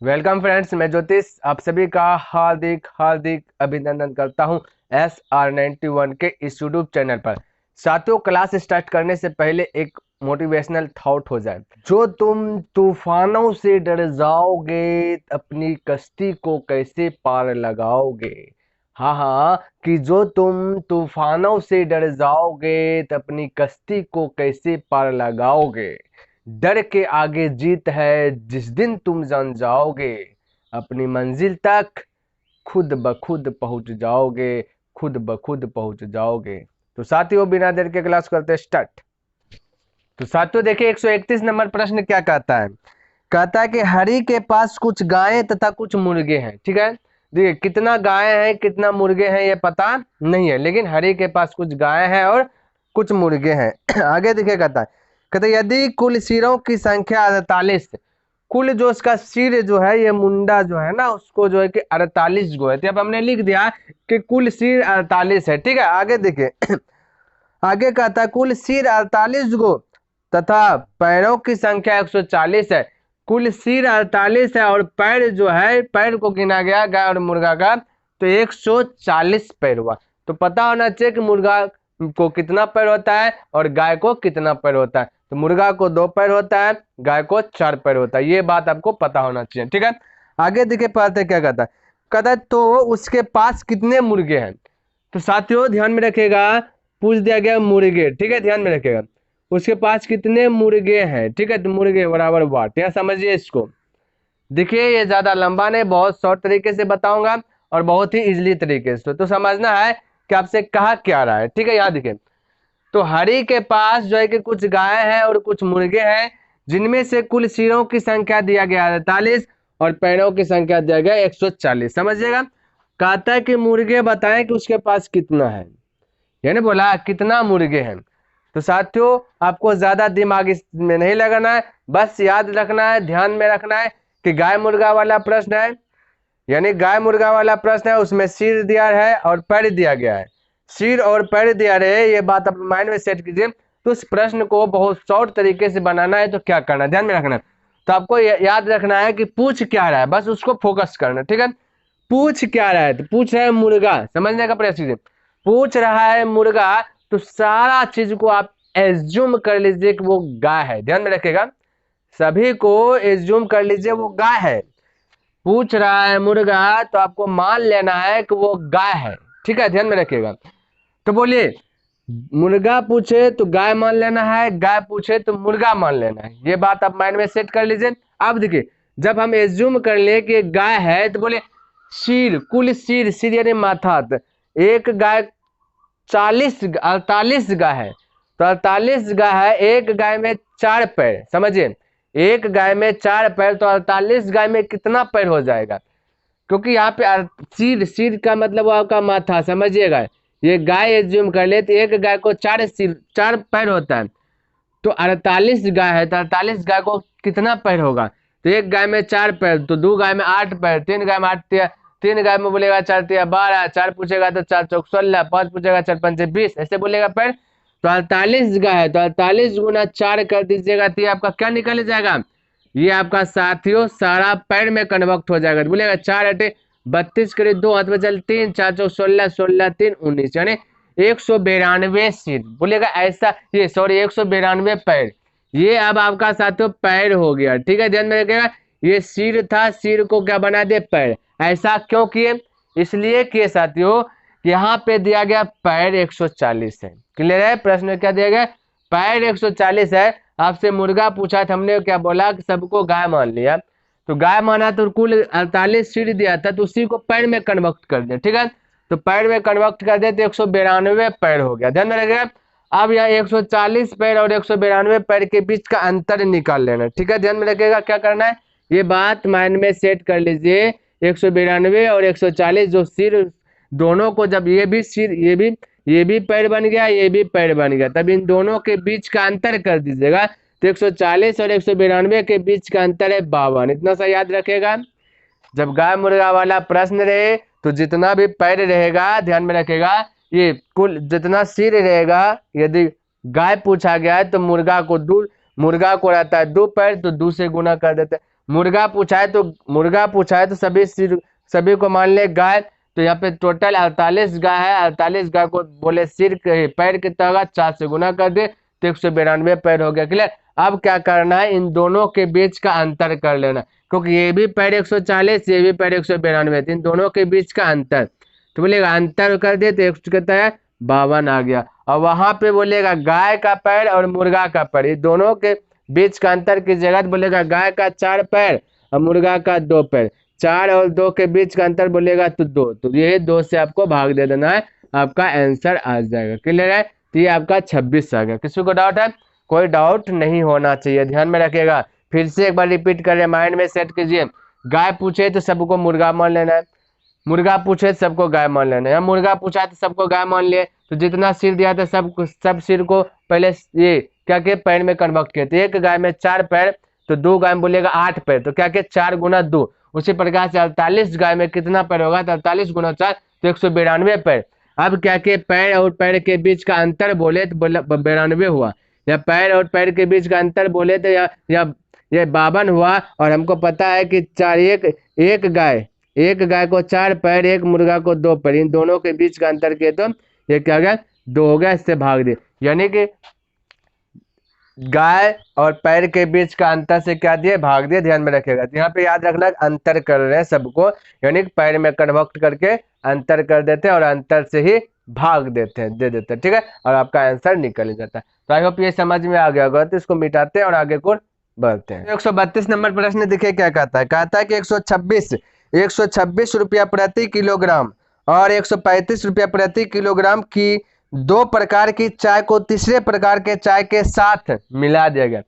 Welcome friends, मैं ज्योतिष आप सभी का हार्दिक हार्दिक अभिनंदन करता हूं SR91 के इस यूट्यूब चैनल पर। साथियों, क्लास स्टार्ट करने से पहले एक मोटिवेशनल थॉट हो जाए। जो तुम तूफानों से डर जाओगे, अपनी कश्ती को कैसे पार लगाओगे। हाँ हाँ, कि जो तुम तूफानों से डर जाओगे, तो अपनी कश्ती को कैसे पार लगाओगे। डर के आगे जीत है जिस दिन तुम जान जाओगे, अपनी मंजिल तक खुद ब खुद पहुंच जाओगे, खुद ब खुद पहुंच जाओगे। तो साथियों, बिना देर के क्लास करते स्टार्ट। तो साथियों देखिए, 131 नंबर प्रश्न क्या कहता है। कहता है कि हरि के पास कुछ गायें तथा कुछ मुर्गे हैं। ठीक है, देखिए कितना गाय है कितना मुर्गे हैं ये पता नहीं है, लेकिन हरि के पास कुछ गाय हैं और कुछ मुर्गे हैं। आगे देखिए, कहता है यदि कुल सिरों की संख्या 48, कुल जो इसका सिर जो है, ये मुंडा जो है ना, उसको जो है कि 48 गो है। तो अब हमने लिख दिया कि कुल सिर 48 है। ठीक है, आगे देखिए। आगे कहता है कुल सिर 48 गो तथा पैरों की संख्या 140 है। कुल सिर 48 है और पैर जो है, पैर को गिना गया गाय और मुर्गा का, तो 140 पैर हुआ। तो पता होना चाहिए कि मुर्गा को कितना पैर होता है और गाय को कितना पैर होता है। तो मुर्गा को 2 पैर होता है, गाय को 4 पैर होता है। ये बात आपको पता होना चाहिए। ठीक है, आगे देखिए पढ़ते क्या कहता है तो उसके पास कितने मुर्गे हैं। तो साथियों ध्यान में रखिएगा, पूछ दिया गया मुर्गे। ठीक है, ध्यान में रखिएगा, उसके पास कितने मुर्गे हैं। ठीक है, तो मुर्गे बराबर वाट, या समझिए इसको। देखिए ये ज्यादा लंबा नहीं, बहुत शॉर्ट तरीके से बताऊंगा और बहुत ही इजीली तरीके से। तो समझना है कि आपसे कहा क्या रहा है। ठीक है, यहाँ देखिए, तो हरि के पास जो है कि कुछ गाय हैं और कुछ मुर्गे हैं, जिनमें से कुल सिरों की संख्या दिया गया 48 और पैरों की संख्या दिया गया 140। समझिएगा, कहता है कि मुर्गे बताएं कि उसके पास कितना है, यानी बोला कितना मुर्गे हैं। तो साथियों आपको ज्यादा दिमाग इसमें नहीं लगाना है, बस याद रखना है, ध्यान में रखना है कि गाय मुर्गा वाला प्रश्न है, यानी गाय मुर्गा वाला प्रश्न है, उसमें सिर दिया है और पैर दिया गया है। सिर और पैर दिया रहे, ये बात आप माइंड में सेट कीजिए। तो उस प्रश्न को बहुत शॉर्ट तरीके से बनाना है, तो क्या करना है ध्यान में रखना है। तो आपको याद रखना है कि पूछ क्या रहा है, बस उसको फोकस करना। ठीक है, पूछ क्या रहा है, तो पूछ रहा है मुर्गा, समझने का प्रयास कीजिए। पूछ रहा है मुर्गा, तो सारा चीज को आप एज्यूम कर लीजिए कि वो गाय है। ध्यान में रखिएगा, सभी को एज्यूम कर लीजिए वो गाय है। पूछ रहा है मुर्गा, तो आपको मान लेना है कि वो गाय है। ठीक है, ध्यान में रखिएगा। तो बोलिए, मुर्गा पूछे तो गाय मान लेना है, गाय पूछे तो मुर्गा मान लेना है। ये बात आप माइंड में सेट कर लीजिए। अब देखिए, जब हम एज्यूम कर ले कि गाय है, तो बोले सिर, कुल सिर, सिर यानी माथा, तो एक गाय 48 गाय है, तो 48 गाय है, एक गाय में 4 पैर। समझिए, एक गाय में 4 पैर, तो 48 गाय में कितना पैर हो जाएगा। क्योंकि यहाँ पे सिर, सिर का मतलब आपका माथा, समझिएगा। ये गाय एज्यूम कर ले तो एक गाय को 4 सिर, 4 पैर होता है, तो 48 गाय है, तो 48 गाय को कितना पैर होगा। तो एक गाय में 4 पैर, तो 2 गाय में 8 पैर, 3 गाय में 8 तिया, 3 गाय में बोलेगा 4 तिया 12, 4 पूछेगा तो 4 चौक 16, 5 पूछेगा 4 पंचे 20, ऐसे बोलेगा पैर। तो 48 गाय है, तो 48 गुना 4 कर दीजिएगा, तो ये आपका क्या निकल जाएगा, ये आपका साथियों सारा पैर में कन्वर्ट हो जाएगा। तो बोलेगा 4 अटे 32 करे 2 हाथ में चल 3, 4 चौक 16, 16 3 19, यानी 192 सिर। बोलेगा ऐसा, ये सॉरी 192 पैर। ये अब आपका साथियों पैर हो गया। ठीक है, ध्यान में रखिएगा, ये सिर था, सिर को क्या बना दे पैर। ऐसा क्यों किए, इसलिए किए साथियों, यहाँ पे दिया गया पैर 140 है। क्लियर है, प्रश्न में क्या दिया गया, पैर 140 है। आपसे मुर्गा पूछा था, हमने क्या बोला कि सबको गाय मान लिया, तो गाय माना तो कुल 48 सिर दिया था, तो उसी को पैर में कन्वर्ट कर दिया। ठीक है, तो पैर में कन्वर्ट कर दे तो 192 पैर हो गया। ध्यान में रखिएगा, अब यहाँ 140 पैर और 192 पैर के बीच का अंतर निकाल लेना। ठीक है, ध्यान में रखिएगा क्या करना है, ये बात माइंड में सेट कर लीजिए। 192 और 140 जो सिर, दोनों को जब ये भी सिर, ये भी पैर बन गया, ये भी पैर बन गया, तब इन दोनों के बीच का अंतर कर दीजिएगा। तो 140 और 192 के बीच का अंतर है 52। इतना सा याद रखेगा। जब गाय मुर्गा वाला प्रश्न रहे, तो जितना भी पैर रहेगा, ध्यान में रखेगा, ये कुल जितना सिर रहेगा, यदि गाय पूछा गया है तो मुर्गा को रहता है 2 पैर, तो 2 से गुना कर देते हैं। मुर्गा पूछा है तो सभी को मान ले गाय। तो यहाँ पे टोटल 48 गाय है, 48 गाय को बोले सिर के पैर कितना होगा, 4 से गुना कर दे तो 192 पैर हो गया। क्लियर। अब क्या करना है, इन दोनों के बीच का अंतर कर लेना, क्योंकि ये भी पैर 140, ये भी पैर 192, इन दोनों के बीच का अंतर। तो बोलेगा अंतर कर दे तो एक कितना है 52 आ गया। और वहां पे बोलेगा गाय का पैर और मुर्गा का पैर, ये दोनों के बीच का अंतर की जगह बोलेगा गाय का 4 पैर और मुर्गा का 2 पैर, 4 और 2 के बीच का अंतर बोलेगा तो 2, तो ये 2 से आपको भाग दे देना है, आपका आंसर आ जाएगा। क्लियर है। तो ये आपका 26 आ गया। किसी को डाउट है? कोई डाउट नहीं होना चाहिए, ध्यान में रखिएगा। फिर से एक बार रिपीट करें, माइंड में सेट कीजिए। गाय पूछे तो सबको मुर्गा मान लेना है, मुर्गा पूछे तो सबको गाय मान लेना है, मुर्गा पूछा तो सबको गाय मान लिए। तो जितना सिर दिया था सब सिर को पहले ये क्या के पैर में कन्वर्ट किए। तो एक गाय में 4 पैर तो 2 गाय में बोलेगा 8 पैर, तो क्या के 4 गुना 2। उसी प्रकार से 48 गाय में कितना पैर होगा, तो 48 गुना 4 तो 192 पैर। अब क्या के पैर और पैर के बीच का अंतर बोले तो 92 हुआ, या पैर और पैर के बीच का अंतर बोले तो या ये 52 हुआ। और हमको पता है कि एक गाय को 4 पैर, एक मुर्गा को 2 पैर, इन दोनों के बीच का अंतर किए तो ये क्या हो गया 2 हो गया, इससे भाग दे। यानी कि गाय और पैर के बीच का अंतर से क्या दिए, भाग दिए। ध्यान में रखेगा। तो यहाँ पे याद रखना अंतर कर रहे हैं सबको, यानी कि पैर में कन्वर्ट करके अंतर कर देते हैं और अंतर से ही भाग देते हैं, दे देते हैं। ठीक है, और आपका आंसर निकल जाता है। तो आई होप ये समझ में आ गया होगा। तो इसको मिटाते हैं और आगे को बढ़ते हैं। 132 नंबर प्रश्न देखिए क्या कहता है। कहता है कि 126 रुपया प्रति किलोग्राम और 135 रुपया प्रति किलोग्राम की 2 प्रकार की चाय को तीसरे प्रकार के चाय के साथ मिला दिया गया।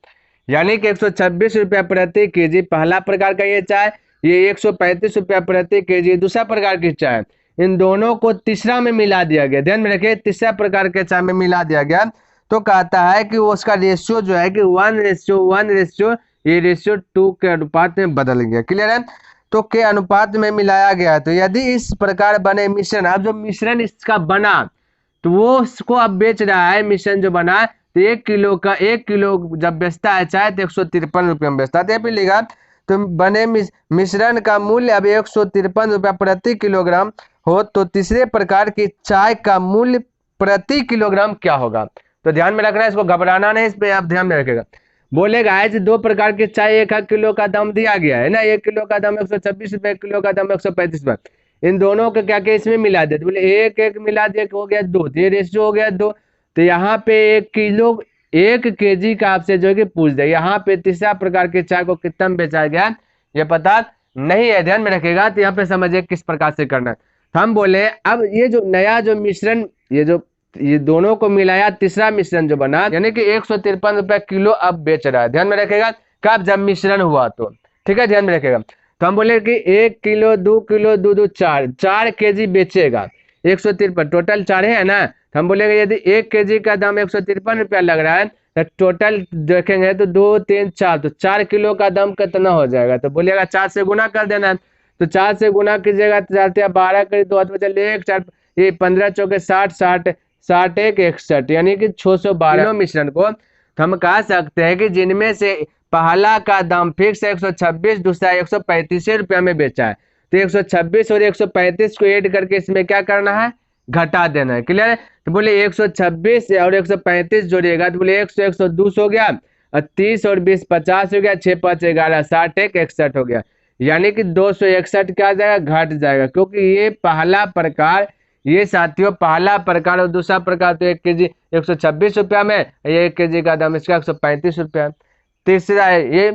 यानी कि 126 रुपया प्रति केजी पहला प्रकार का ये चाय, ये 135 रुपया प्रति केजी दूसरा प्रकार की चाय, इन दोनों को तीसरा में मिला दिया गया। ध्यान में रखिए, तीसरा प्रकार के चाय में मिला दिया गया। तो कहता है कि वो उसका रेशियो जो है कि 1:1 ये रेशियो 2 के अनुपात में बदल गया। क्लियर है। तो के अनुपात में मिलाया गया। तो यदि इस प्रकार बने मिश्रण, अब जो मिश्रण इसका बना तो वो उसको अब बेच रहा है, मिश्रण जो बना तो 1 किलो जब बेचता है चाहे तो 153 रुपये में बेचता है। तो लिखा तो बने मिश्रण का मूल्य अब 153 रुपया प्रति किलोग्राम हो तो तीसरे प्रकार की चाय का मूल्य प्रति किलोग्राम क्या होगा। तो ध्यान में रखना है, इसको घबराना नहीं, इस पे आप ध्यान में रखेगा। बोलेगा ऐसे 2 प्रकार की चाय 1 किलो का दाम दिया गया है ना, 1 किलो का दाम 126 रुपये, 1 किलो का दाम 135 रुपये। इन दोनों को क्या क्या इसमें मिला दे, तो बोले 1 मिला दे हो गया 2, तो ये रेशियो हो गया 2। तो यहाँ पे 1 केजी का आपसे जो है कि पूछ दे, यहाँ पे तीसरा प्रकार के चाय को कितना में बेचा गया ये पता नहीं है। ध्यान में रखेगा। तो यहाँ पे समझिए किस प्रकार से करना है। तो हम बोले अब ये जो नया जो मिश्रण ये दोनों को मिलाया तीसरा मिश्रण जो बना, यानी कि 153 रुपया किलो अब बेच रहा है। ध्यान में रखेगा, कब जब मिश्रण हुआ तो। ठीक है, ध्यान में रखेगा। तो हम बोले कि 1 किलो 2 किलो 2 2 4 केजी बेचेगा, 153 टोटल 4 है ना। तो हम बोलेंगे यदि 1 केजी का दाम 153 रुपया लग रहा है तो टोटल देखेंगे तो 2 3 4, तो 4 किलो का दाम कितना हो जाएगा। तो बोलेगा 4 से गुना कर देना। तो 4 से गुना कीजिएगा तो 12 करीब 2 बचे 1 4 ये 15 चौके 60 60 1 61, यानी कि 612 मिश्रण को हम कह सकते हैं कि जिनमें से पहला का दाम फिक्स है 126, दूसरा 135 रुपया में बेचा है। तो 126 और 135 को ऐड करके इसमें क्या करना है, घटा देना है। क्लियर है। तो बोले 126 और 135 जोड़िएगा तो बोले 100 102 हो गया, और 30 और 20 50 हो गया, 6 5 11 60 1 61 हो गया। यानी कि 261 क्या आ जाएगा, घट जाएगा, क्योंकि ये पहला प्रकार, ये साथियों पहला प्रकार और दूसरा प्रकार तो 1 केजी 126 रुपया में, ये 1 केजी का दाम इसका 135 रुपया। तीसरा है ये,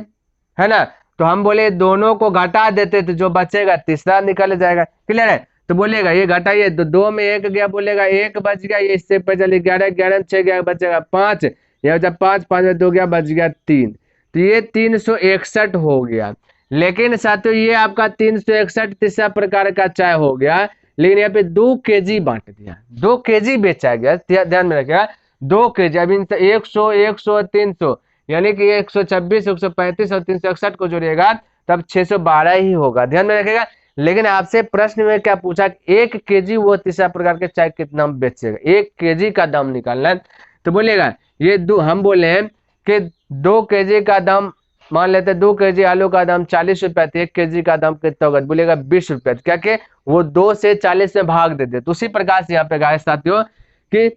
है ना। तो हम बोले दोनों को घटा देते तो जो बचेगा तीसरा निकल जाएगा। क्लियर है। तो बोलेगा ये घटाइए तो 2 में 1 गया, बोलेगा 1 बच गया, ये इससे पहले 11 11 में 6 गया, बचेगा 5, यह जब 5 5 में 2 गया, बच गया 3। तो ये 361 हो गया। लेकिन साथियों ये आपका 361 तीसरा प्रकार का चाय हो गया, लेकिन यहाँ पे 2 केजी बांट दिया, 2 केजी बेचा गया। ध्यान में रखिएगा 2 केजी। अब इन 100 100 300 यानी कि 126 135 और 361 को जोड़िएगा तब 612 ही होगा। ध्यान में रखिएगा। लेकिन आपसे प्रश्न में क्या पूछा, 1 केजी वो तीसरा प्रकार के चाय कितना बेचेगा, 1 केजी का दाम निकालना है। तो बोलेगा ये हम बोले कि 2 केजी का दाम मान लेते हैं 2 केजी आलू का दाम 40 रुपया, तो 1 केजी का दाम कितना होगा, बोलेगा 20 रुपया। क्या कि वो 2 से 40 में भाग देते। तो उसी प्रकार से यहाँ पे गाइस साथियों कि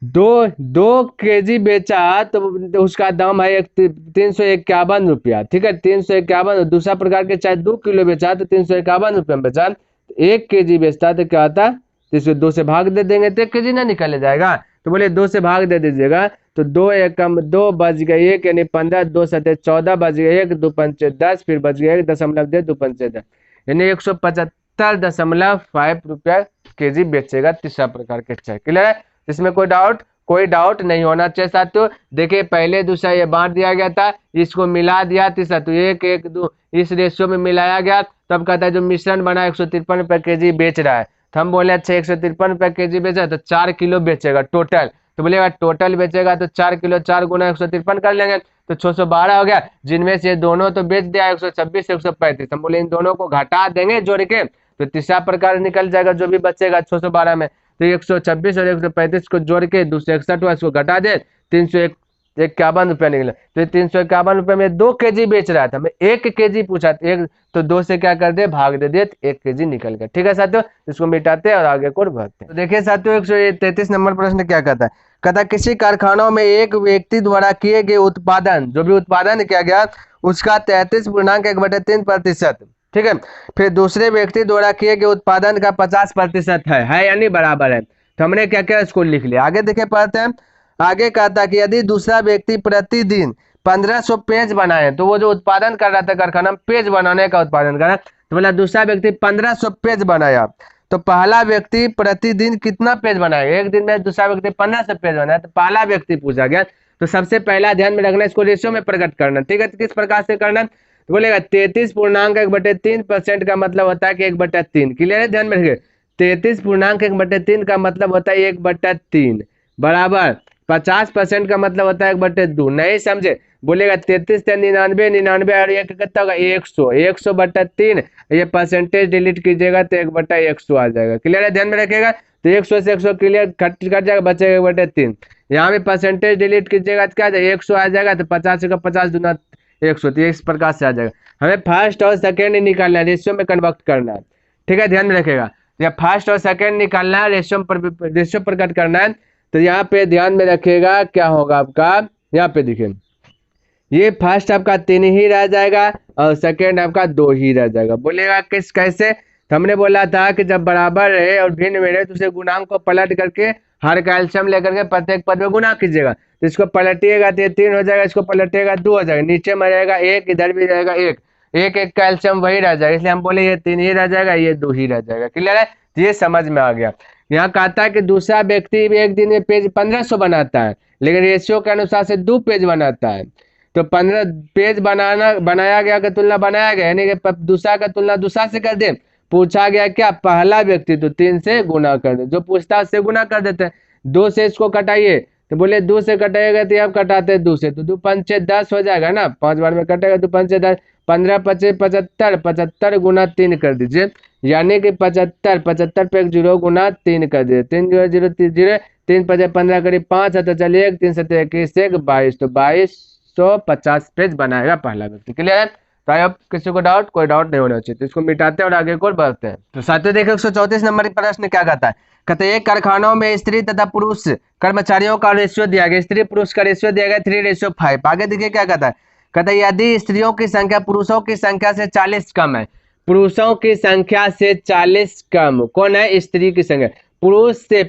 दो 2 केजी बेचा तो उसका दाम है 351 रुपया, ठीक है, 351। दूसरा प्रकार के चाहे 2 किलो बेचा तो 351 रुपया में बेचा। 1 केजी बेचता तो क्या आता, तो इसको 2 से भाग दे देंगे तो 1 केजी ना निकल जाएगा। तो बोले 2 से भाग दे दीजिएगा, तो 2 एकम 2 बच गए 1 यानी 15, 2 सते 14 बच गए 1, 2 पंचे 10, फिर बच गया 1.2 2 पंचे 10 यानी 175.5 रुपया केजी बेचेगा तीसरा प्रकार के चाय। क्लियर है, इसमें कोई डाउट नहीं होना चाहिए साथियों। देखिए पहले दूसरा ये बांट दिया गया था, इसको मिला दिया तीसरा, तो 1 1 2 इस रेशियो में मिलाया गया। तब कहता है जो मिश्रण बना 153 रुपये केजी बेच रहा है, तो हम बोले अच्छा 153 रुपये केजी बेच रहा है तो 4 किलो बेचेगा टोटल। तो बोलेगा टोटल बेचेगा तो 4 किलो, 4 गुना 153 कर लेंगे तो 612 हो गया, जिनमें से दोनों तो बेच दिया 126 135। हम बोले इन दोनों को घटा देंगे जोड़ के, तो तीसरा प्रकार निकल जाएगा जो भी बचेगा 612 में। तो 126 और 135 को जोड़ के 261 हुआ, इसको घटा दे 351 रुपया निकला। तो 351 रुपये में 2 केजी बेच रहा था, मैं 1 केजी पूछा था, एक तो 2 से क्या कर दे भाग दे दिए, 1 केजी निकल गया। ठीक है साथियों, इसको मिटाते हैं और आगे को बढ़ते हैं। तो देखिए साथियों 133 नंबर प्रश्न क्या कहता है, कहता है किसी कारखानों में एक व्यक्ति द्वारा किए गए उत्पादन, जो भी उत्पादन किया गया उसका 33.1/3%, ठीक है, फिर दूसरे व्यक्ति द्वारा किए गए उत्पादन का 50% है यानी बराबर है। तो हमने क्या क्या इसको लिख लिया। आगे देखे पढ़ते हैं, आगे कहता है कि यदि दूसरा व्यक्ति प्रतिदिन 1500 पेज बनाए, तो वो जो उत्पादन कर रहा था कारखाना में पेज बनाने का उत्पादन कर रहा, तो बोला दूसरा व्यक्ति 1500 पेज बनाया, तो पहला व्यक्ति प्रतिदिन कितना पेज बनाएगा। एक दिन में दूसरा व्यक्ति 1500 पेज बनाया, तो पहला व्यक्ति पूछा गया, तो सबसे पहला ध्यान में रखना इसको रेशियो में प्रकट करना। ठीक है, तो किस प्रकार से करना, तो बोलेगा 33.1/3% का मतलब होता है कि 1/3। क्लियर है, ध्यान में रखिए 33.1/3 का मतलब होता है 1/3 बराबर 50% का मतलब होता है 1/2। नहीं समझे, बोलेगा 33 से 99 99 और 1 कितना होगा 100, 100/3 ये परसेंटेज डिलीट कीजिएगा तो 1/100 आ जाएगा। क्लियर है, ध्यान में रखिएगा। तो 100 से 100 क्लियर कट जाएगा, बचेगा 1/3। यहाँ पे परसेंटेज डिलीट कीजिएगा तो क्या आ जाएगा 100 आ जाएगा, तो 50 का 50 दूना 100, तो इस प्रकार से आ जाएगा। हमें फर्स्ट और सेकेंड निकालना है, रेशियो में कन्वर्ट करना है। ठीक है, ध्यान में रखेगा, या फर्स्ट और सेकेंड निकालना है, रेशियो प्रकट करना है। तो यहाँ पे ध्यान में रखिएगा क्या होगा आपका, यहाँ पे देखिए ये फर्स्ट आपका 3 ही रह जाएगा और सेकेंड आपका 2 ही रह जाएगा। बोलेगा किस कैसे, तो हमने बोला था कि जब बराबर रहे और भिन्न में रहे तो उसे गुणांक को पलट करके हर का एलसीएम लेकर के प्रत्येक पद में गुना कीजिएगा। तो इसको पलटिएगा तो ये 3 हो जाएगा, इसको पलटिएगा 2 हो जाएगा, नीचे में रहेगा 1, इधर भी रहेगा 1, 1 का एलसीएम वही रह जाएगा, इसलिए हम बोले ये 3 ही रह जाएगा, ये 2 ही रह जाएगा। क्लियर है, ये समझ में आ गया। यहाँ कहता है कि दूसरा व्यक्ति भी एक दिन में पेज 1500 बनाता है, लेकिन रेशियो के अनुसार से 2 पेज बनाता है। तो 15 पेज बनाया गया का तुलना बनाया गया, यानी कि दूसरा का तुलना दूसरा से कर दे। पूछा गया क्या, पहला व्यक्ति तो 3 से गुना कर दे, जो पूछता है उससे गुना कर देते हैं। 2 से इसको कटाइए, तो बोले 2 से कटाइएगा तो अब कटाते हैं 2 से, तो 2 पंचे 10 हो जाएगा ना, 5 बार में कटेगा 2 पंचे 10, 15 पचे 75, 75 गुना 3 कर दीजिए, यानी कि 75 75 पे 1 जीरो गुना 3 कर दीजिए, 3 0 0 3 0, 3 पचे 15 करीब 5 है, तो चलिए 3 7 21 1 22, तो 2250 पेज बनाएगा पहला व्यक्ति। क्लियर है, तो अब किसी को डाउट, कोई डाउट नहीं होना चाहिए। तो इसको मिटाते हैं और आगे को बढ़ते हैं। तो साथियों देखो 134 नंबर प्रश्न क्या कहता है, कहते हैं एक कारखानों में स्त्री तथा पुरुष कर्मचारियों का रेशियो दिया गया, स्त्री पुरुष का रेशियो दिया गया 3:5। आगे देखिए क्या कहता है, कहता है यदि स्त्रियों की संख्या पुरुषों की संख्या से 40 कम है, पुरुषों की संख्या से 40 कम, कौन है स्त्री की संख्या, पुरुष से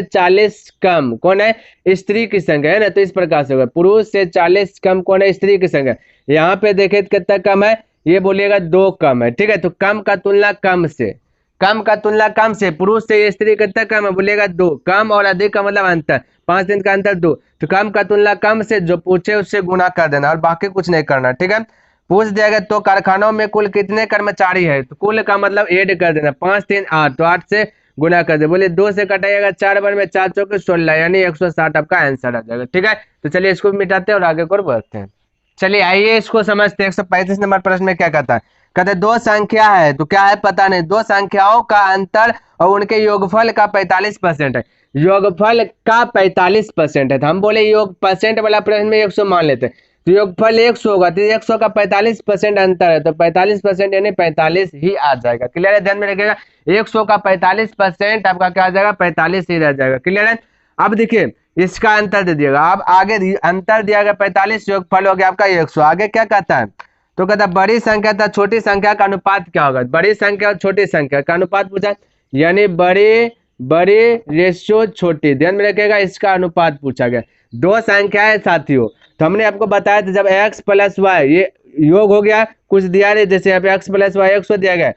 40 कम कौन है स्त्री की संख्या, है ना। तो इस प्रकार से होगा पुरुष से 40 कम कौन है स्त्री की संख्या। यहाँ पे देखे कितना कम है, ये बोलिएगा 2 कम है। ठीक है, तो कम का तुलना कम से, कम का तुलना कम से, पुरुष से स्त्री कितना कम है, बोलिएगा 2, कम और अधिक का मतलब अंतर, 5 दिन का अंतर 2, तो कम का तुलना कम से, जो पूछे उससे गुना कर देना और बाकी कुछ नहीं करना। ठीक है, पूछ दिया गया तो कारखानों में कुल कितने कर्मचारी है, तो कुल का मतलब ऐड कर देना, 5 3 8, तो 8 से गुना कर दे। बोले 2 से कटाइएगा 4 बार में 4 चौके 16, यानी 160 आपका आंसर आ जाएगा। ठीक है, तो चलिए इसको मिटाते हैं और आगे को बढ़ते हैं। चलिए आइए इसको समझते हैं। 135 नंबर प्रश्न में क्या कहता है, कहते हैं 2 संख्या है, तो क्या है पता नहीं, 2 संख्याओं का अंतर और उनके योगफल का 45% है, योगफल का 45% है। तो हम बोले योग परसेंट वाला प्रश्न में 100 मान लेते हैं, तो योगफल 100 होगा, तो 100 का 45% अंतर है, तो 45% यानी 45 ही आ जाएगा। क्लियर है, ध्यान में रखिएगा 100 का 45% आपका क्या आ जाएगा, 45 ही रह जाएगा। क्लियर है। अब देखिए इसका अंतर दे दिएगा, अब आगे अंतर दिया गया 45, योगफल हो गया आपका 100। आगे क्या कहता है, तो कहता है बड़ी संख्या था छोटी संख्या का अनुपात क्या होगा। बड़ी संख्या और छोटी संख्या का अनुपात पूछा, यानी बड़ी बड़ी रेशियो छोटी, ध्यान में रखिएगा इसका अनुपात पूछा गया। दो संख्याएं साथियों, तो हमने आपको बताया था जब x प्लस वाई ये योग हो गया, कुछ दिया नहीं, जैसे यहाँ पे x प्लस वाई 100 दिया गया,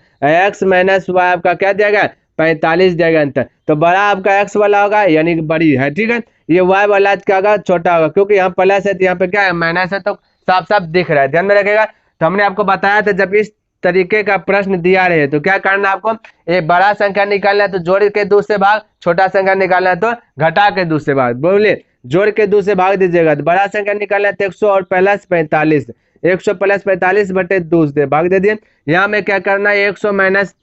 x माइनस वाई आपका क्या दिया गया, 45 दिया गया अंतर, तो बड़ा आपका x वाला होगा यानी कि बड़ी है। ठीक है, ये y वाला क्या होगा, छोटा होगा, क्योंकि यहाँ प्लस है तो यहाँ पे क्या है, माइनस है, तो साफ साफ दिख रहा है। ध्यान में रखेगा, तो हमने आपको बताया था जब इस तरीके का प्रश्न दिया रहे तो क्या करना आपको, एक बड़ा संख्या निकालना है तो जोड़ के 2 से भाग, छोटा संख्या निकालना है तो घटा के 2 से भाग। बोले जोड़ के 2 से भाग दीजिएगा, तो बड़ा संख्या निकालना है तो 100 और प्लस 45, 100 प्लस 45 बटे 2 से भाग दे दिए। यहाँ में क्या करना है, 100 माइनस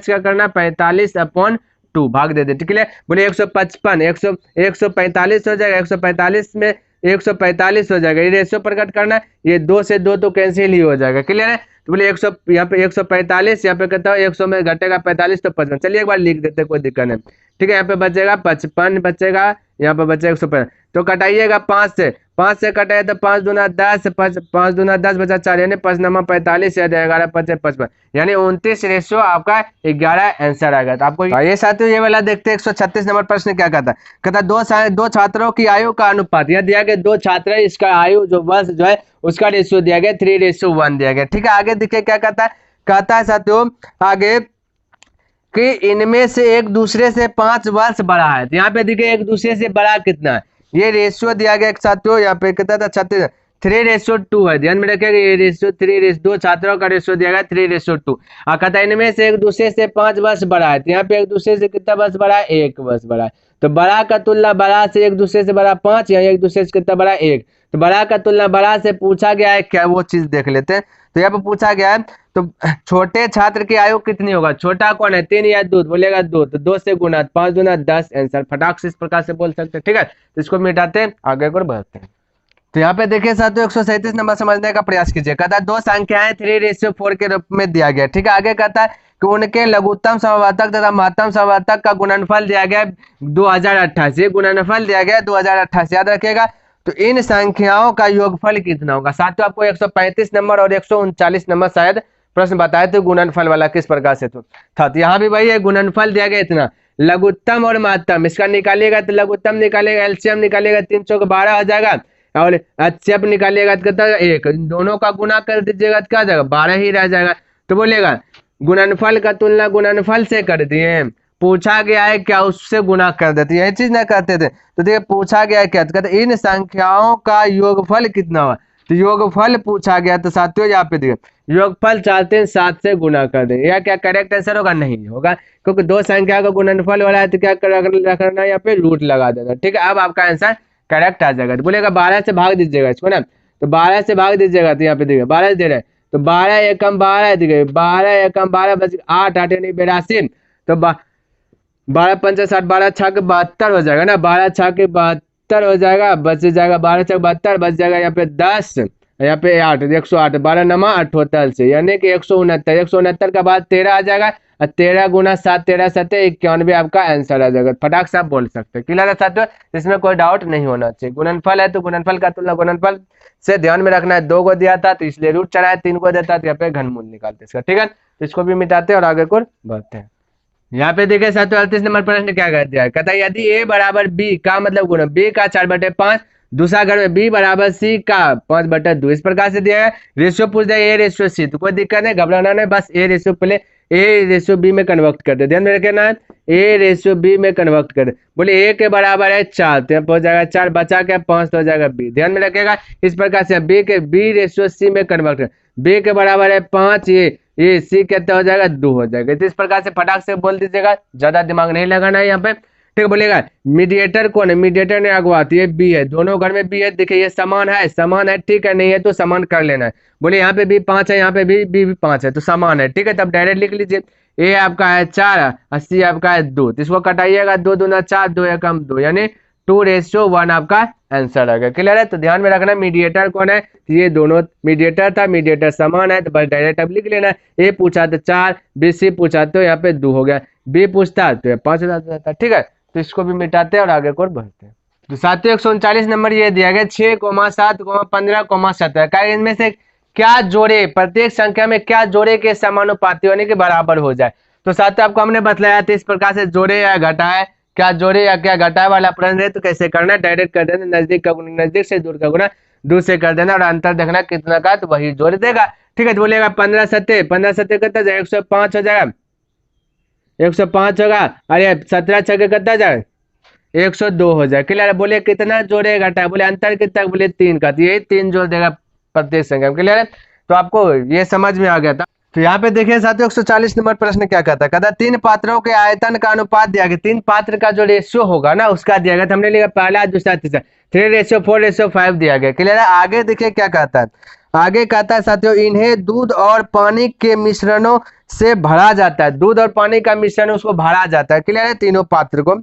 क्या करना, 45/2 भाग दे दिए। ठीक है, बोले 155, 145 हो जाएगा, 145 में 145 हो जाएगा, ये रेशियो प्रकट करना है, ये 2 से 2 तो कैंसिल ही हो जाएगा। क्लियर है, तो बोले 100 यहाँ पे 145, यहाँ पे कहता है 100 में घटेगा 45 तो 55, चलिए एक बार लिख देते कोई दिक्कत नहीं। ठीक है, यहाँ पे बचेगा 55 बचेगा, यहाँ पे बचेगा 155, तो कटाइएगा 5 से, 5 से कटाइए तो 5 दूना 10, 5 दूना 10 बचा 4, यानी 5 नमा 45 या 11 5 55, यानी 29 रेशियो आपका 11 आंसर आएगा। तो आपको ये साथियों ये वाला देखते हैं 136 नंबर प्रश्न क्या कहता है, कहता दो छात्रों की आयु का अनुपात, यह दिया गया 2 छात्र है, इसका आयु जो वर्ष जो है उसका रेशियो दिया गया 3:1 दिया गया। ठीक है, आगे देखिए क्या कहता है साथियों आगे कि इनमें से एक दूसरे से 5 वर्ष बड़ा है। तो यहाँ पे देखिए एक दूसरे से बड़ा कितना है, ये रेशियो दिया गया साथियों, यहाँ पे कितना था 36, 3:2 है। ध्यान में रखिएगा ये रेशियो 3:2, छात्रों का रेशियो दिया गया 3:2। कहता है इनमें से एक दूसरे से 5 वर्ष बड़ा है, तो यहाँ पे एक दूसरे से कितना वर्ष बड़ा है, 1 वर्ष बड़ा है। तो बड़ा का तुलना बड़ा से एक दूसरे से बड़ा 5, या एक दूसरे से कितना बड़ा 1, तो बड़ा का तुलना बड़ा से पूछा गया है क्या, वो चीज देख लेते हैं। तो यहाँ पे पूछा गया है तो छोटे छात्र की आयु कितनी होगा, छोटा कौन है 3 या 2, बोलेगा 2, तो 2 से गुना 5 दूना 10 आंसर, फटाक से इस प्रकार से बोल सकते हैं। ठीक है, तो इसको मिटाते हैं आगे को बढ़ते हैं। तो यहाँ पे देखिए साथियों 137 नंबर समझने का प्रयास कीजिए। कहता है 2 संख्याएं 3:4 के रूप में दिया गया। ठीक है, आगे कहता है कि उनके लघुत्तम समवर्तक तथा महत्तम समवर्तक का गुणनफल दिया गया 2088, गुणनफल दिया गया 2088, याद रखिएगा। तो इन संख्याओं का योगफल कितना होगा साथियों, आपको 135 नंबर और 139 नंबर शायद प्रश्न बताए थे गुणनफल वाला किस प्रकार से था। तो यहाँ भी वही है, गुणनफल दिया गया इतना, लघुत्तम और महत्तम इसका निकालिएगा तो लघुत्तम निकालेगा, एलसीएम निकालेगा 3 चौक 12 हो जाएगा, और एचसीएफ निकालिएगा तो कितना 1, दोनों का गुना कर दीजिएगा तो क्या जाएगा 12 ही रह जाएगा। तो बोलेगा गुणनफल का तुलना गुणनफल से कर दिए, पूछा गया है क्या उससे गुना कर देते, यही चीज ना करते थे। तो देखिए पूछा गया क्या, तो कहते इन संख्याओं का योगफल कितना हुआ, तो योगफल पूछा गया, तो साथियों यहाँ पे देखिए योगफल चाहते हैं 7 से गुना कर देंगे, या क्या करेक्ट आंसर होगा, नहीं होगा, क्योंकि 2 संख्या का गुणनफल हो रहा है तो क्या करना है यहाँ पे रूट लगा देना। ठीक है, अब आपका आंसर करेक्ट आ जाएगा। तो बोलेगा 12 से भाग दीजिएगा इसको ना, तो 12 से भाग दीजिएगा, तो यहाँ पे देखिए 12 दे रहे हैं, तो 12 एकम 12 देखिए 12 एकम 12 बच 8 8 यानी 82, तो 12 पंचा 60, 12 छः के 72 हो जाएगा ना, 12 छः के 72 हो जाएगा, बच जाएगा 12 छः 72 बच जाएगा यहाँ पे 10, यहाँ पे 8 108, 12 नमा 78 से, यानी कि 169, 169 का बाद 13 आ जाएगा, 13 गुना 7 13 7 91 आपका आंसर आ जाएगा। फटाक से आप बोल सकते हैं। क्लियर है साथियों, इसमें कोई डाउट नहीं होना चाहिए। गुणनफल है तो गुणनफल का तुलना गुणनफल से ध्यान में रखना है, 2 को दिया था तो इसलिए रूट चढ़ाया, 3 को देता तो यहाँ पे घनमूल निकालते इसका। ठीक है, तो इसको भी मिटाते और आगे को बढ़ते हैं। यहाँ पे देखिए साथियों 38 नंबर प्रश्न क्या कर दिया है, कहता है यदि a बराबर b का मतलब गुण b का 4/5, दूसरा घर में b बराबर c का 5/2, इस प्रकार से दिया है। रेशियो पूछ दिया a:c, तो कोई दिक्कत नहीं, घबराना नहीं, बस a रेशियो पहले a रेशियो b में कन्वर्ट कर दे, ध्यान में रखना है a रेशियो b में कन्वर्ट कर दे। बोले a के बराबर है 4, तो हो जाएगा 4, बचा के 5 तो हो जाएगा b, ध्यान में रखेगा। इस प्रकार से b रेशियो c में कन्वर्ट कर, b के बराबर है 5, ये सी कहते हो जाएगा 2 हो जाएगा। तो इस प्रकार से फटाक से बोल दीजिएगा, ज्यादा दिमाग नहीं लगाना है यहाँ पे। ठीक बोलेगा मीडिएटर कौन है, मीडिएटर ने अगुवाती है बी है, दोनों घर में बी है, देखिए ये समान है, ठीक है, नहीं है तो समान कर लेना है। बोले यहाँ पे बी 5 है, यहाँ पे बी 5 है, तो समान है। ठीक है, तब डायरेक्ट लिख लीजिए, ए आपका है 4 और सी आपका है 2, तो इसको कटाइएगा, 2 दूना 4, 2 एकम 2, यानी 2:1 आपका आंसर आ गया। क्लियर है? तो ध्यान में रखना मीडिएटर कौन है, ये दोनों मीडिएटर था, मीडिएटर समान है तो बस डायरेक्ट अब लिख लेना। ए पूछा तो 4, बी सी पूछा तो यहाँ पे 2 हो गया, बी पूछता तो 5 हो जाता। ठीक है, तो इसको भी मिटाते हैं और आगे को बढ़ते हैं। तो साथियों 139 नंबर ये दिया गया 6, 7, 15, 17 का इनमें से क्या जोड़े, प्रत्येक संख्या में क्या जोड़े के समानुपाती यानी कि बराबर हो जाए। तो साथियों आपको हमने बतलाया था इस प्रकार से जोड़े या घटाए, क्या जोड़े या क्या घटाए वाला प्रश्न है तो कैसे करना, डायरेक्ट कर देना, नजदीक का गुना नजदीक से, दूर का गुना दूर से कर देना और अंतर देखना कितना का तो वही जोड़ देगा। ठीक है, तो बोलेगा 15 सत्ते, 15 सत्ते कितना जाएगा, 105 हो जाएगा, 105 होगा। अरे 17 छके कितना जाएगा, 102 हो जाए। क्लियर है? बोले कितना जोड़े घटा, बोले अंतर कितना, बोले 3 का, तो यही 3 जोड़ देगा प्रत्येक संख्या। क्लियर है? तो आपको ये समझ में आ गया था। तो यहाँ पे देखिए साथियों 140 नंबर प्रश्न क्या कहता है, कहता 3 पात्रों के आयतन का अनुपात दिया गया, 3 पात्र का जो रेशियो होगा ना उसका दिया गया, तो हमने लिखा पहला दूसरा तीसरा, 3:4:5 दिया गया। क्लियर है? आगे देखिए क्या कहता है, आगे कहता है साथियों इन्हें दूध और पानी के मिश्रणों से भरा जाता है, दूध और पानी का मिश्रण उसको भरा जाता है। क्लियर है? तीनों पात्र को।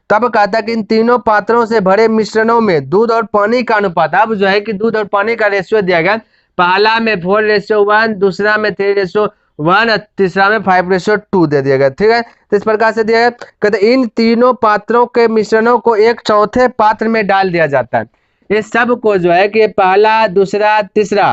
तब कहता है कि इन तीनों पात्रों से भरे मिश्रणों में दूध और पानी का अनुपात, अब जो है कि दूध और पानी का रेशियो दिया गया, पहला में 4:1, दूसरा में 3:1 और तीसरा में 5:2 दे दिया गया। ठीक है, तो इस प्रकार से दिया गया। कहते इन तीनों पात्रों के मिश्रणों को एक चौथे पात्र में डाल दिया जाता है। ये सब को जो है कि पहला दूसरा तीसरा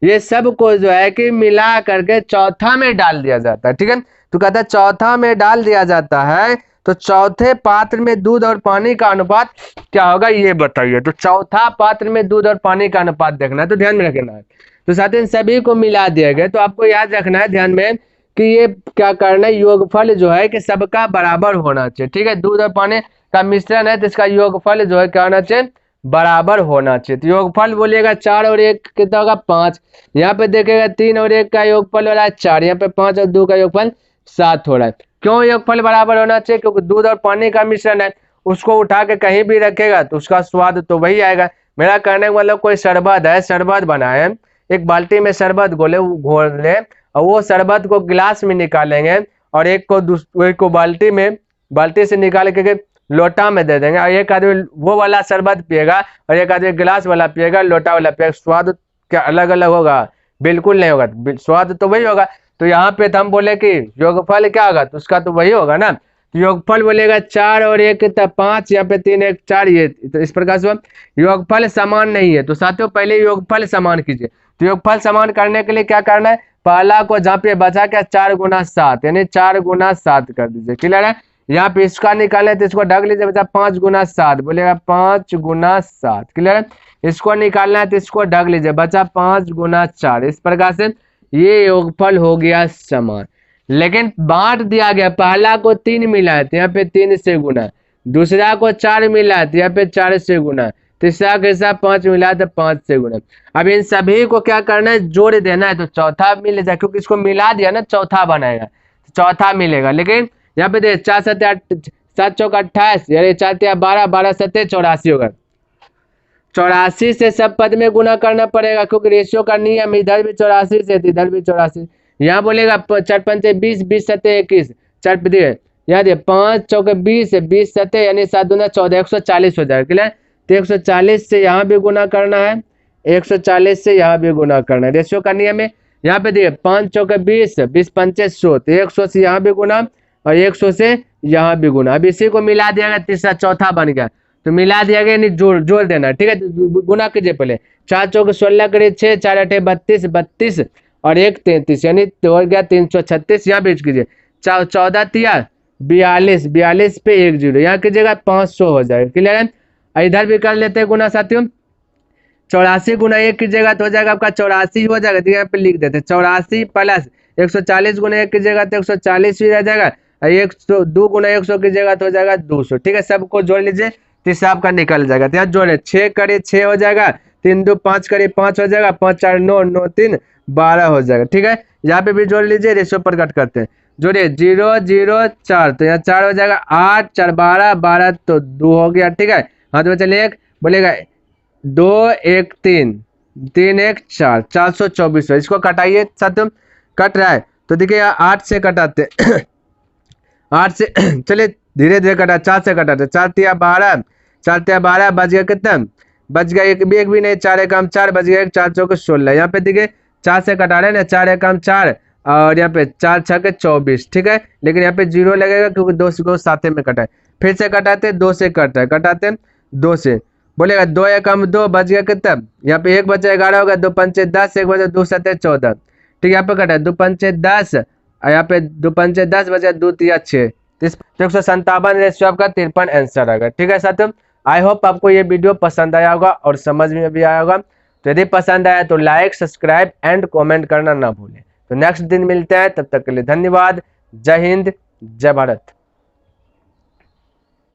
ये सब को जो है कि मिला करके चौथा में डाल दिया जाता है। ठीक है, तो कहता है चौथा में डाल दिया जाता है, तो चौथे पात्र में दूध और पानी का अनुपात क्या होगा ये बताइए। तो चौथा पात्र में दूध और पानी का अनुपात देखना है, तो ध्यान में रखना है। तो साथ ही सभी को मिला दिया गया, तो आपको याद रखना है ध्यान में कि ये क्या करना है, योगफल जो है कि सबका बराबर होना चाहिए। ठीक है, दूध और पानी का मिश्रण है तो इसका योगफल जो है क्या होना चाहिए, बराबर होना चाहिए। तो योगफल बोलिएगा 4 और 1 कितना होगा 5, यहाँ पे देखेगा 3 और 1 का योगफल हो रहा है 4, यहाँ पे 5 और 2 का योगफल 7 हो रहा है। क्यों योगफल बराबर होना चाहिए, क्योंकि दूध और पानी का मिश्रण है, उसको उठा के कहीं भी रखेगा तो उसका स्वाद तो वही आएगा। मेरा कहने का मतलब कोई शरबत है, शरबत बनाए, एक बाल्टी में शरबत घोल ले और वो शरबत को गिलास में निकालेंगे और एक को बाल्टी से निकाल के लोटा में दे देंगे और एक आदमी वो वाला शरबत पिएगा और एक आदमी गिलास वाला पिएगा, लोटा वाला पिएगा, स्वाद क्या अलग अलग होगा, बिल्कुल नहीं होगा, स्वाद तो वही होगा। तो यहाँ पे हम बोले कि योगफल क्या होगा, तो उसका तो वही होगा ना। तो योगफल बोलेगा 4 और 1 कितना 5, यहाँ पे 3 1 4, ये तो इस प्रकार से योगफल समान नहीं है। तो साथियों पहले योगफल समान कीजिए। तो योगफल समान करने के लिए क्या करना है, पहला को जहाँ पे बचा क्या 4 × 7 यानी 4 × 7 कर दीजिए। क्लियर है? यहाँ पे इसका निकालना है तो इसको ढक लीजिए, बचा 5 × 7 बोलेगा 5 × 7। क्लियर है? इसको निकालना है तो इसको ढक लीजिए, बचा 5 × 4। इस प्रकार से ये योगफल हो गया समान, लेकिन बांट दिया गया, पहला को 3 मिला है तो यहाँ पे 3 से गुना, दूसरा को 4 मिला है तो यहाँ पे 4 से गुना, तीसरा के साथ 5 मिला है तो 5 से गुना। अब इन सभी को क्या करना है, जोड़ देना है, तो चौथा मिल जाए, क्योंकि इसको मिला दिया ना चौथा बनाएगा, चौथा मिलेगा। लेकिन यहाँ पे देख 4 7 8 7 चौक 28 यानी 4 3 12 12 7 84 होगा, 84 से सब पद में गुना करना पड़ेगा, क्योंकि रेशियो का नियम इधर भी 84 से इधर भी 84। यहाँ बोलेगा 4 5 20 20 7 21, 4 याद है 5 चौके 20 20 7 यानी 7 दूना 14, 140 हो जाएगा। क्लियर? तो 140 से यहाँ भी गुना करना है, 140 से यहाँ भी गुना करना है, रेशियो का नियम है। यहाँ पे देखिए 5 चौके 20 20 5 100, तो 100 से यहाँ भी गुना और 100 से यहाँ भी गुना। अब इसी को मिला दिया गया, तीसरा चौथा बन गया, तो मिला दिया गया यानी जोड़ देना। ठीक है, तो गुना कीजिए पहले, 4 चौके 16 करे 6, 4 8 32 32 और 1 33 यानी हो गया 336। यहाँ बीच कीजिए 14 3 42 42 पे 1 0, यहाँ कीजिएगा 500 हो जाएगा। क्लियर है? इधर भी कर लेते हैं गुना साथियों, 84 × 1 कीजिएगा तो हो जाएगा आपका 84 हो जाएगा, तो यहाँ पे लिख देते हैं 84 प्लस 140 × 1 कीजिएगा तो 140 भी रह जाएगा, 102 × 100 कीजिएगा तो हो जाएगा 200। ठीक है, सबको जोड़ लीजिए, तीसरा आपका निकल जाएगा। तो यहाँ जोड़े 6 करे 6 हो जाएगा, 3 2 5 करे 5 हो जाएगा, 5 4 9 9 3 12 हो जाएगा। ठीक है, यहाँ पे भी जोड़ लीजिए, रेशियो पर कट करते हैं, जोड़िए 0 0 4, तो यहाँ 4 हो जाएगा, 8 4 12 12 तो 2 हो गया। ठीक है, हाथ में चलिए एक बोलेगा 2 1 3 3 1 4 424। इसको कटाइए साथियों, कट रहा है तो देखिए 8 से कटाते 8 से चलिए धीरे धीरे कटा, 4 से कटाते, 4 3 12 4 तिया 12 बच गया कितना, बच गया एक भी नहीं, 4 एकम 4 बच गया, 4 चौके 16। यहाँ पे देखिए 4 से कटा रहे हैं ना, 4 एकम 4 और यहाँ पे 4 छके 24, ठीक है। लेकिन यहाँ पे 0 लगेगा क्योंकि 2 को साथ में कटा है। फिर से कटाते 2 से कटा है, कटाते 2 से, बोलेगा 2 एकम 2 बच गया कितना, यहाँ पे 1 बचा 11 होगा, 2 पंचे 10, 1 बचा 2 सते 14, ठीक है। यहाँ पे कटा है 2 पंचे 10 और यहाँ पे 2 पंचे 10 बचा 2 तिया 6, तो 157 रेशियो आपका 53 आंसर आएगा, ठीक है साथियों। आई होप आपको ये वीडियो पसंद आया होगा और समझ में भी आया होगा। तो यदि पसंद आया तो लाइक, सब्सक्राइब एंड कमेंट करना ना भूलें। तो नेक्स्ट दिन मिलते हैं, तब तक के लिए धन्यवाद। जय हिंद, जय भारत।